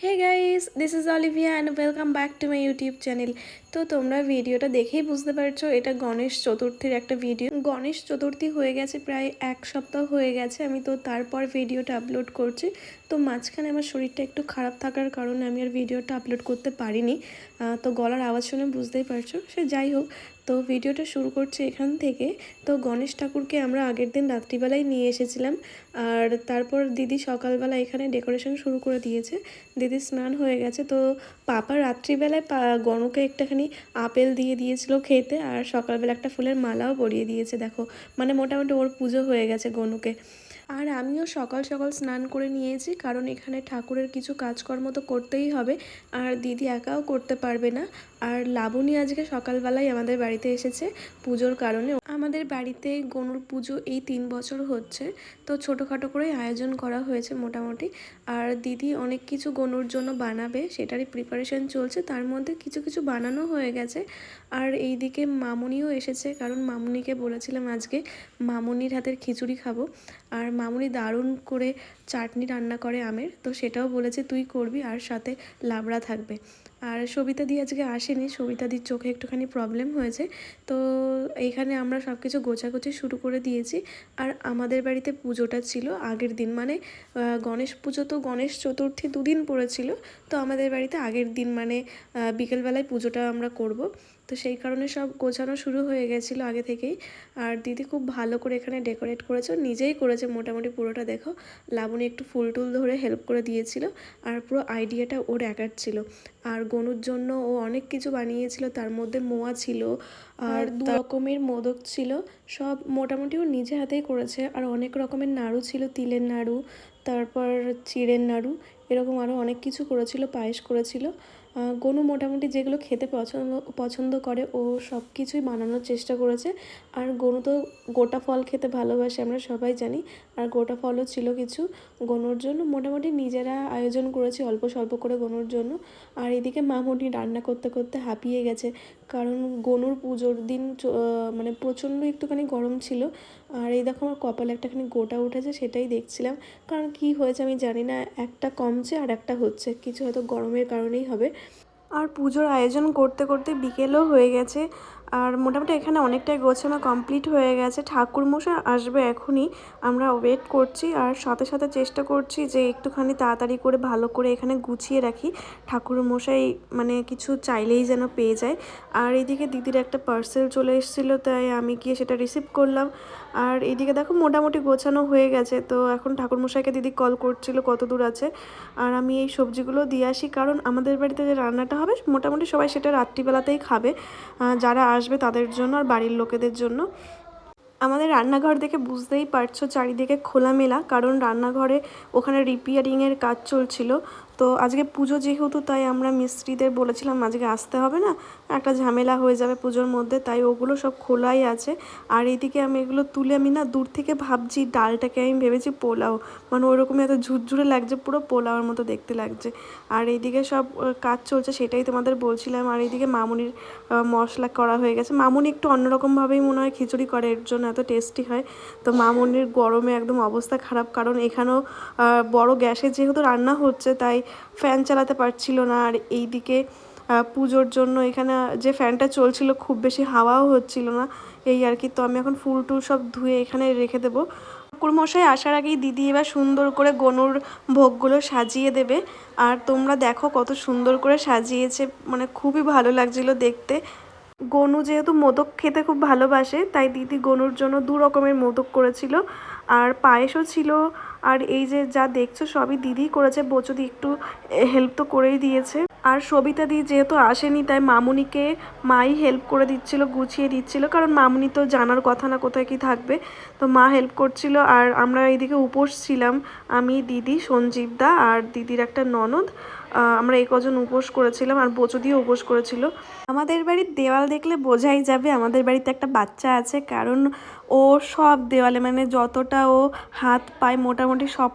Hey guys, this is Olivia and welcome back to my YouTube channel. তো তোমরা ভিডিওটা দেখেই বুঝতে পারছো এটা গণেশ চতুর্থীর একটা ভিডিও। গণেশ চতুর্থী হয়ে গেছে, প্রায় এক সপ্তাহ হয়ে গেছে। আমি তো তারপর ভিডিওটা আপলোড করছি। তো মাঝখানে আমার শরীরটা একটু খারাপ থাকার কারণে আমি আর ভিডিওটা আপলোড করতে পারিনি। তো গলার আওয়াজ শুনে বুঝতেই পারছো। সে যাই হোক, তো ভিডিওটা শুরু করছি এখান থেকে। তো গণেশ ঠাকুরকে আমরা আগের দিন রাত্রিবেলায় নিয়ে এসেছিলাম, আর তারপর দিদি সকালবেলা এখানে ডেকোরেশন শুরু করে দিয়েছে। দিদি স্নান হয়ে গেছে, তো পাপা রাত্রিবেলায় গণুকে একটাখানি আপেল দিয়ে দিয়েছিল খেতে, আর সকালবেলা একটা ফুলের মালাও পরিয়ে দিয়েছে। দেখো, মানে মোটামুটি ওর পুজো হয়ে গেছে গণুকে। আর আমিও সকাল সকাল স্নান করে নিয়েছি, কারণ এখানে ঠাকুরের কিছু কাজকর্ম তো করতেই হবে, আর দিদি একাও করতে পারবে না। আর লাবণী আজকে সকালবেলায় আমাদের বাড়িতে এসেছে পুজোর কারণে। আমাদের বাড়িতে গণুর পুজো এই 3 বছর হচ্ছে, তো ছোটোখাটো করেই আয়োজন করা হয়েছে মোটামুটি। আর দিদি অনেক কিছু গণুর জন্য বানাবে, সেটারই প্রিপারেশন চলছে। তার মধ্যে কিছু কিছু বানানো হয়ে গেছে। আর এইদিকে মামুনিও এসেছে, কারণ মামুনিকে বলেছিলাম আজকে মামুনির হাতের খিচুড়ি খাবো। আর মামুনি দারুণ করে চাটনি রান্না করে আমের, তো সেটাও বলেছে তুই করবি, আর সাথে লাবড়া থাকবে। আর সবিতাদি আজকে আসেনি, সবিতাদির চোখে একটুখানি প্রবলেম হয়েছে। তো এইখানে আমরা সব কিছু গোছাগুছি শুরু করে দিয়েছি। আর আমাদের বাড়িতে পুজোটা ছিল আগের দিন, মানে গণেশ পুজো তো গণেশ চতুর্থী দুদিন পড়েছিল। তো আমাদের বাড়িতে আগের দিন মানে বিকেলবেলায় পুজোটা আমরা করব। তো সেই কারণে সব গোছানো শুরু হয়ে গেছিলো আগে থেকেই। আর দিদি খুব ভালো করে এখানে ডেকোরেট করেছে, নিজেই করেছে মোটামুটি পুরোটা। দেখো, লাবণী একটু ফুল টুল ধরে হেল্প করে দিয়েছিল, আর পুরো আইডিয়াটা ওর একার ছিল। আর গনুর জন্য ও অনেক কিছু বানিয়েছিল, তার মধ্যে মোয়া ছিল, আর 2 রকমের মোদক ছিল। সব মোটামুটি ও নিজে হাতেই করেছে। আর অনেক রকমের নাড়ু ছিল, তিলের নাড়ু, তারপর চিড়ের নাড়ু, এরকম আরও অনেক কিছু করেছিল, পায়েস করেছিল। গনু মোটামুটি যেগুলো খেতে পছন্দ করে ও সব কিছুই বানানোর চেষ্টা করেছে। আর গনু তো গোটা ফল খেতে ভালোবাসে, আমরা সবাই জানি। আর গোটা ফলও ছিল কিছু গনুর জন্য। মোটামুটি নিজেরা আয়োজন করেছি অল্প স্বল্প করে গনুর জন্য। আর এদিকে মামুনি রান্না করতে করতে হাঁপিয়ে গেছে, কারণ গনুর পুজোর দিন মানে প্রচণ্ড একটুখানি গরম ছিল। আর এই দেখো, আমার কপালে একটাখানি গোটা উঠেছে, সেটাই দেখছিলাম। কারণ কি হয়েছে আমি জানি না, একটা কমছে আর একটা হচ্ছে, কিছু হয়তো গরমের কারণেই হবে। আর পুজোর আয়োজন করতে করতে বিকেলও হয়ে গেছে। আর মোটামুটি এখানে অনেকটাই গোছানো কমপ্লিট হয়ে গেছে। ঠাকুরমশাই আসবে এখনই, আমরা ওয়েট করছি। আর সাথে সাথে চেষ্টা করছি যে একটুখানি তাড়াতাড়ি করে ভালো করে এখানে গুছিয়ে রাখি, ঠাকুরমশাই মানে কিছু চাইলেই যেন পেয়ে যায়। আর এদিকে দিদির একটা পার্সেল চলে এসেছিলো, তাই আমি গিয়ে সেটা রিসিভ করলাম। আর এদিকে দেখো মোটামুটি গোছানো হয়ে গেছে। তো এখন ঠাকুরমশাইকে দিদি কল করছিল কত দূর আছে। আর আমি এই সবজিগুলো দিয়ে আসি, কারণ আমাদের বাড়িতে যে রান্নাটা হবে মোটামুটি সবাই সেটা রাত্রিবেলাতেই খাবে, যারা আসবে তাদের জন্য আর বাড়ির লোকেদের জন্য। আমাদের রান্নাঘর দেখে বুঝতেই পারছো চারিদিকে খোলামেলা, কারণ রান্নাঘরে ওখানে রিপেয়ারিংয়ের কাজ চলছিল। তো আজকে পুজো যেহেতু, তাই আমরা মিস্ত্রিদের বলেছিলাম আজকে আসতে হবে না, একটা ঝামেলা হয়ে যাবে পুজোর মধ্যে, তাই ওগুলো সব খোলাই আছে। আর এইদিকে আমি এগুলো তুলে আমি না দূর থেকে ভাবছি ডালটাকে আমি ভেবেছি পোলাও, মানে ওইরকমই এত ঝুরঝুরে লাগছে, পুরো পোলাওর মতো দেখতে লাগছে। আর এইদিকে সব কাজ চলছে, সেটাই তোমাদের বলছিলাম। আর এইদিকে মামুনির মশলা করা হয়ে গেছে। মামুনি একটু অন্যরকমভাবেই মনে হয় খিচুড়ি করে, এর জন্য এত টেস্টি হয়। তো মামুনির গরমে একদম অবস্থা খারাপ, কারণ এখানেও বড় গ্যাসে যেহেতু রান্না হচ্ছে, তাই ফ্যান চালাতে পারছিল না। আর এইদিকে পুজোর জন্য এখানে যে ফ্যানটা চলছিল খুব বেশি হাওয়াও হচ্ছিল না, এই আর কি। তো আমি এখন ফুল টুল সব ধুয়ে এখানে রেখে দেবো। ঠাকুরমশাই আসার আগেই দিদি এবার সুন্দর করে গনুর ভোগগুলো সাজিয়ে দেবে। আর তোমরা দেখো কত সুন্দর করে সাজিয়েছে, মানে খুবই ভালো লাগছিল দেখতে। গনু যেহেতু মোদক খেতে খুব ভালোবাসে, তাই দিদি গনুর জন্য 2 রকমের মোদক করেছিল, আর পায়েসও ছিল। আর এই যে যা দেখছো সবই দিদিই করেছে, বচদি একটু হেল্প তো করেই দিয়েছে। আর সবিতা দি যেহেতু আসেনি, তাই মামুনিকে মাই হেল্প করে দিচ্ছিল, গুছিয়ে দিচ্ছিল, কারণ মামুনি তো জানার কথা না কোথায় কি থাকবে। তো মা হেল্প করছিল। আর আমরা এইদিকে উপোস ছিলাম, আমি, দিদি, সঞ্জীব দা আর দিদির একটা ননদ, আমরা এই কজন উপোস করেছিলাম। আর বচদিও উপোস করেছিল। আমাদের বাড়ির দেওয়াল দেখলে বোঝাই যাবে আমাদের বাড়িতে একটা বাচ্চা আছে, কারণ ও সব দেওয়ালে মানে যতটা ও হাত পায় মোটামুটি সব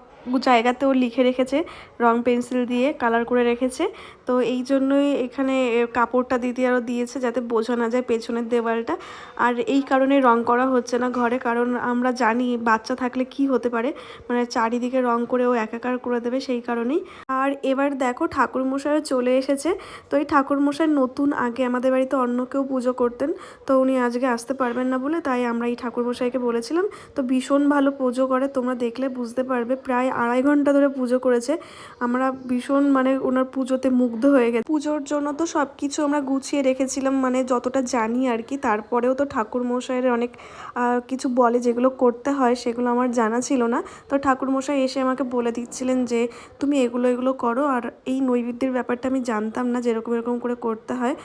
জায়গাতেও লিখে রেখেছে, রং পেন্সিল দিয়ে কালার করে রেখেছে। তো এই জন্যই এখানে কাপড়টা দিদি আরও দিয়েছে যাতে বোঝা না যায় পেছনের দেওয়ালটা। আর এই কারণে রং করা হচ্ছে না ঘরে, কারণ আমরা জানি বাচ্চা থাকলে কি হতে পারে, মানে চারিদিকে রং করে ও একাকার করে দেবে, সেই কারণেই। আর এবার দেখো ঠাকুরমশাইও চলে এসেছে। তো এই ঠাকুরমশাই নতুন, আগে আমাদের বাড়িতে অন্য কেউ পুজো করতেন, তো উনি আজকে আসতে পারবেন না বলে তাই আমরা এই ঠাকুরমশাইকে বলেছিলাম। তো ভীষণ ভালো পুজো করে, তোমরা দেখলে বুঝতে পারবে। প্রায় 2.5 ঘন্টা ধরে পুজো করেছে। আমরা ভীষণ মানে ওনার পুজোতে মুগ্ধ হয়ে গেছে। পুজোর জন্য তো সব কিছু আমরা গুছিয়ে রেখেছিলাম, মানে যতটা জানি আর কি। তারপরেও তো ঠাকুরমশাইয়ের অনেক কিছু বলে যেগুলো করতে হয়, সেগুলো আমার জানা ছিল না। তো ঠাকুরমশাই এসে আমাকে বলে দিচ্ছিলেন যে তুমি এগুলো এগুলো করো। আর এই নৈবেদ্যের ব্যাপারটা আমি জানতাম না যে এরকম এরকম করে করতে হয়।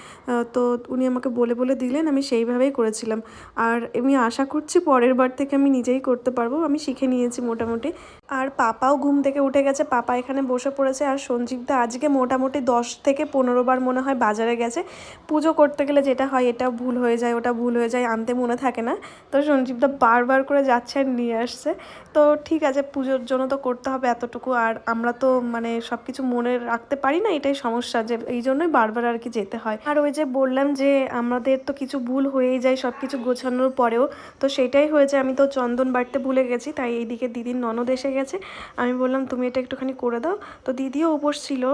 তো উনি আমাকে বলে বলে দিলেন, আমি সেইভাবেই করেছিলাম। আর আমি আশা করছি পরের বার থেকে আমি নিজেই করতে পারবো, আমি শিখে নিয়েছি মোটামুটি। আর পাপাও ঘুম থেকে উঠে গেছে, পাপা এখানে বসে পড়েছে। আর সঞ্জীবদা আজকে মোটামুটি 10 থেকে 15 বার মনে হয় বাজারে গেছে। পুজো করতে গেলে যেটা হয়, এটা ভুল হয়ে যায় ওটা ভুল হয়ে যায়, আনতে মনে থাকে না। তো সঞ্জীবদা বারবার করে যাচ্ছে আর নিয়ে আসছে। তো ঠিক আছে, পুজোর জন্য তো করতে হবে এতটুকু। আর আমরা তো মানে সব কিছু মনে রাখতে পারি না, এটাই সমস্যা, যে এই জন্যই বারবার আর কি যেতে হয়। আর ওই যে বললাম যে আমাদের তো কিছু ভুল হয়েই যায় সব কিছু গোছানোর পরেও, তো সেটাই হয়েছে। আমি তো চন্দন বাটতে ভুলে গেছি, তাই এইদিকে দিদির ননদ এসে গেছে। আমি বললাম তুমি এটা একটুখানি করে দাও। তো দিদিও উপোস ছিল,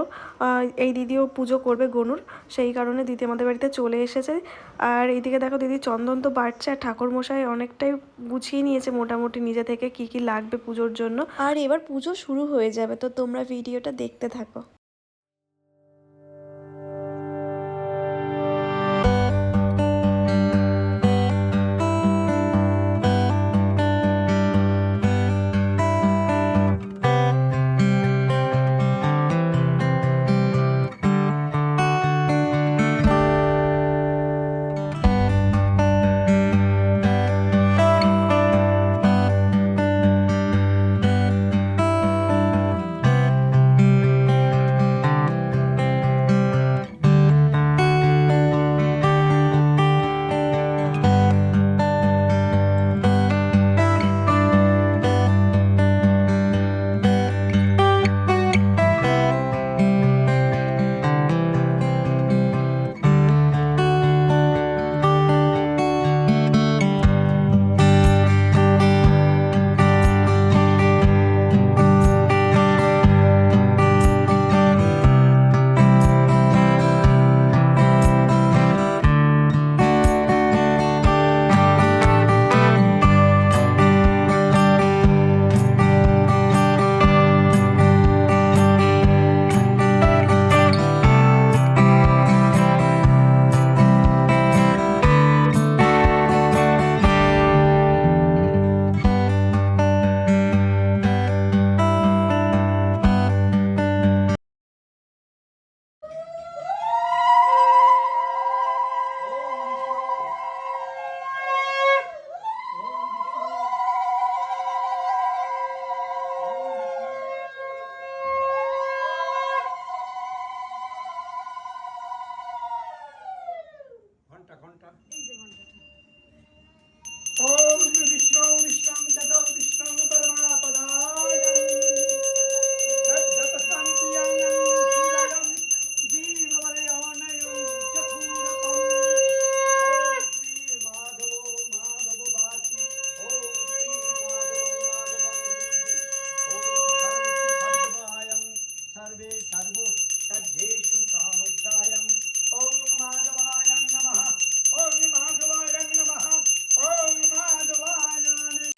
এই দিদিও পুজো করবে গনুর, সেই কারণে দিদি আমাদের বাড়িতে চলে এসেছে। আর এইদিকে দেখো দিদি চন্দন তো বাটছে, আর ঠাকুরমশাই অনেকটাই গুছিয়ে নিয়েছে মোটামুটি নিজে থেকে কি কি লাগবে পুজোর জন্য। আর এবার পুজো শুরু হয়ে যাবে, তো তোমরা ভিডিওটা দেখতে থাকো। ओम विष्णु विष्णु ततो विष्णु परमापदाय तत्तपस्तान्तियं सूरयं दीपवलयानयं चक्षुरतं ओम श्री माधव माधव बाची ओम श्री माधव माधव ओम सर्वं सर्वे सर्वो तज्जेषु कामोच्चायं ओम माधवाय नमः ओम माधवाय नमः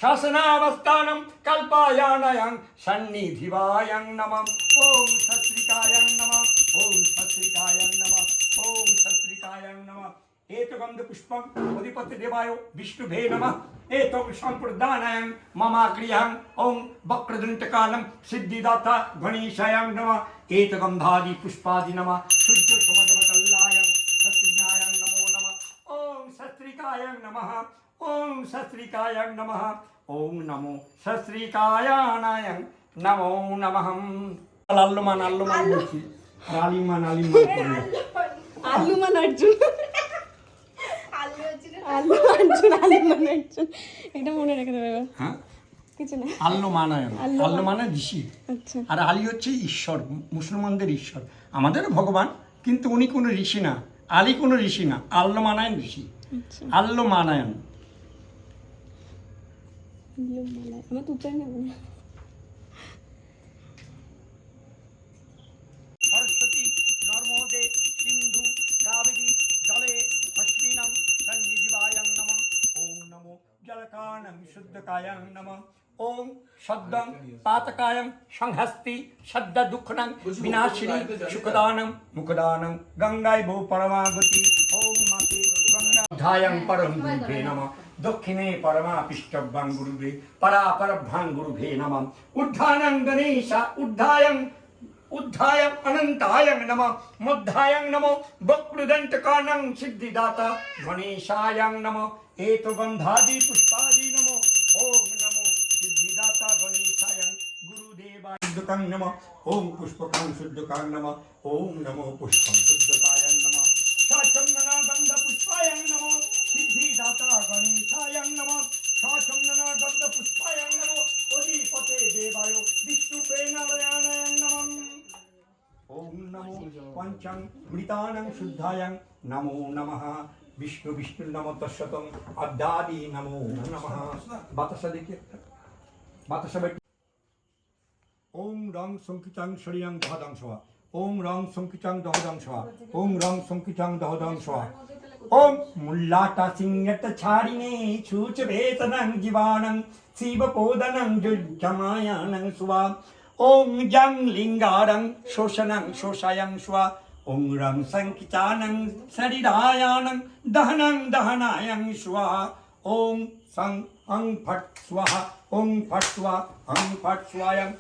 शासनावस्थानं कल्पायानयं सन्निधिवायं नमः ओम सत्रिकायं नमः ओम सत्रिकायं नमः ओम सत्रिकायं नमः एतगंध पुष्पं अधिपति देवाय विष्णुभे नमः एतम संप्रदानयं ममाक्रियं ओम वक्रदंतकालं सिद्धिदाता गणेशायं नमः एतगंधादि पुष्पादि नमः शुद्ध समजमकल्लायं सत्रिज्ञायं नमो नमः ओम सत्रिकायं नमः ओम सस्त्रिकायं नमः ओम नमो सस्त्रिकायानायं नमो नमः আল্লুমান আল্লুমান বলছি আর আলিমান আলিমান করবে আল্লুমান অর্জুন আল্লু অর্জুন আলিমান অর্জুন এটা মনে রেখে দেবে। হ্যাঁ কিছু না। আল্লো মানায়ন, আল্লো মানে ঋষি, আচ্ছা আর আলী হচ্ছে ঈশ্বর, মুসলমানদের ঈশ্বর, আমাদেরও ভগবান, কিন্তু উনি কোনো ঋষি না, আলী কোনো ঋষি না, আল্লো মানায়ন ঋষি, আচ্ছা আল্লো মানায়ন। আমার তো উচ্চারণ হবে না। সরস্বতী নর্মদে সিন্ধু কাবেরী জলে ভস্মিনাং সন্নিধিবায়াং নমঃ। ওম নমো জলকানং শুদ্ধকায়াং নমঃ। ওম সদ্দং পাতকায়ং সংহস্তি সদ্দ দুঃখনং বিনাশিনী সুখদানং মুখদানং গঙ্গায় ভো পরমাগতি। ওম মাতে গঙ্গা ধায়ং পরম গুরুভে নমঃ। দক্ষিণে পরমা পিষ্টভ্যাং গুরুভে পরাপরভ্যাং গুরুভে নমঃ। উদ্ধানং গণেশ উদ্ধায়ং उद्धायं अनंतायं नमः। मुद्धायं नमो वक्रदंतकानं सिद्धिदाता गणेशायं नमः। एतो गंधादि पुष्पादि नमो। ओम नमो सिद्धिदाता गणेशायं गुरुदेवाय शुद्धकं नमः। ओम पुष्पकं शुद्धकं नमः। ओम नमो पुष्पं शुद्धकायं नमः। शाचंदना गंध पुष्पायं नमो। सिद्धिदाता गणेशायं नमः। शाचंदना गंध पुष्पायं नमो। अधिपते देवाय विष्णुप्रेणालयाय नमः। ओम नमो पंचं मृतानं शुद्धायं नमो नमः। विष्णु विष्णु नमो तस्सतं अद्दादि नमो नमः। बातासा देखिए, बातासा बैठ। ओम रंग संकितं शरियं दहदं स्वा। ओम रंग संकितं दहदं स्वा। ओम रंग संकितं दहदं स्वा। ओम मुल्लाटा सिंहत छाड़िने छूच वेतनं जीवानं शिवपोदनं जुज्जमायानं स्वा। ओम जं लिंगारं शोषणं शोषायं स्वा। ओम रं संकिचानं शरीरायानं दहनं दहनायं स्वा। ओम सं अं फट् स्वाहा। ओम फट् स्वा अं फट् स्वायं।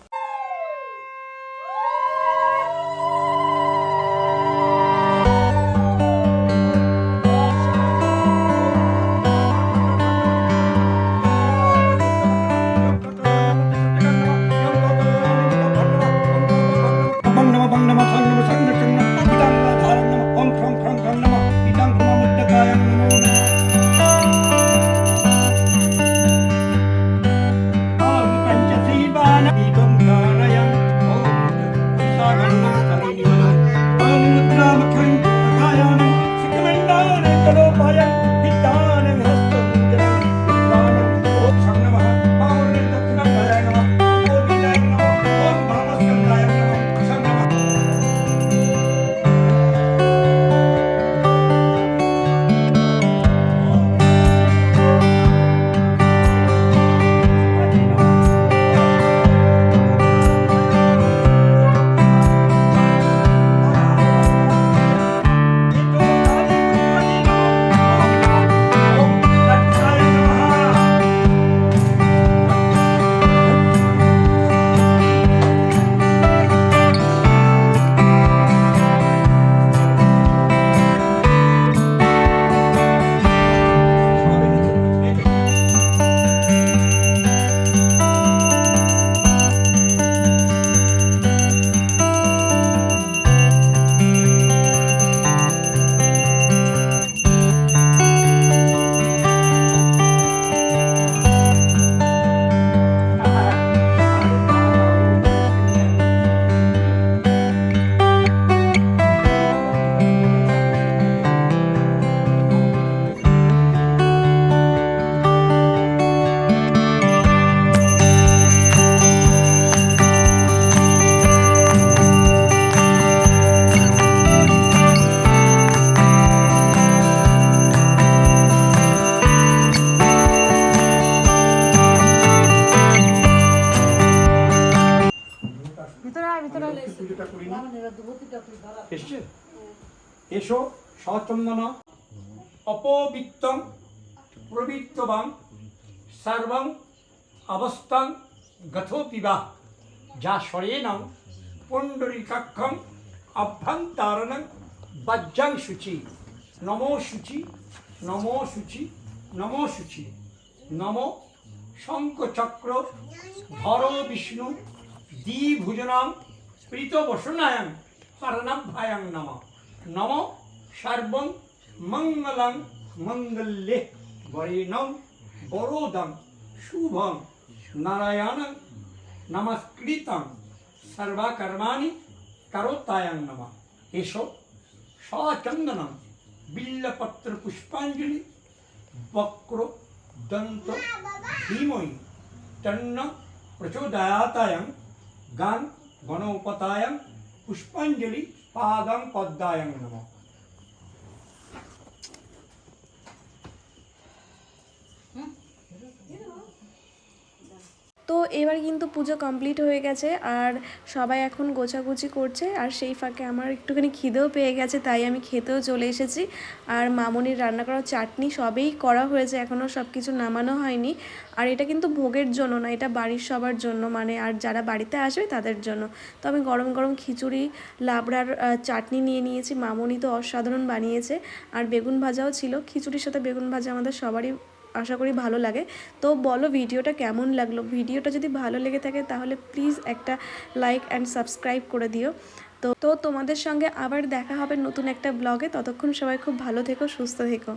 এসছে এসো সচন্দন অপবিত্তং প্রবৃত্তবাং সর্বং অবস্থাং গথোপিবা যা স্বরেণং পুণ্ডরীকাক্ষং অভ্যন্তরণং বজ্জং শুচি। নমো শুচি নমো শুচি নমো শুচি। নমো শঙ্খচক্র ধর বিষ্ণু দ্বিভুজনাং প্রীতবসনায়ং পরনাভ্যায়ং নমঃ। নমো সর্বং মঙ্গলং মঙ্গল্যে বরেণ্যং বরদং শুভং নারায়ণং নমস্কৃতং সর্বকর্মাণি করোত্তায়ং নমঃ। এসো সচন্দনম বিল্লপত্র পুষ্পাঞ্জলি বক্র দন্ত ধীমহি তন্ন প্রচোদয়াতায়ং গান গণোপতায়ং পুষ্পাঞ্জলি পাদং পদ্মায়ং নমঃ। তো এবার কিন্তু পুজো কমপ্লিট হয়ে গেছে আর সবাই এখন গোছাগুছি করছে, আর সেই ফাঁকে আমার একটুখানি খিদেও পেয়ে গেছে, তাই আমি খেতেও চলে এসেছি। আর মামনির রান্না করা চাটনি সবেই করা হয়েছে, এখনও সব কিছু নামানো হয়নি। আর এটা কিন্তু ভোগের জন্য না, এটা বাড়ির সবার জন্য, মানে আর যারা বাড়িতে আসবে তাদের জন্য। তো আমি গরম গরম খিচুড়ি লাবড়ার চাটনি নিয়ে নিয়েছি, মামনি তো অসাধারণ বানিয়েছে। আর বেগুন ভাজাও ছিল, খিচুড়ির সাথে বেগুন ভাজা আমাদের সবারই আশা করি ভালো লাগে। তো বলো ভিডিওটা কেমন লাগলো, ভিডিওটা যদি ভালো লেগে থাকে তাহলে প্লিজ একটা লাইক অ্যান্ড সাবস্ক্রাইব করে দিও। তো তোমাদের সঙ্গে আবার দেখা হবে নতুন একটা ব্লগে, ততক্ষণ সবাই খুব ভালো থেকো, সুস্থ থেকো।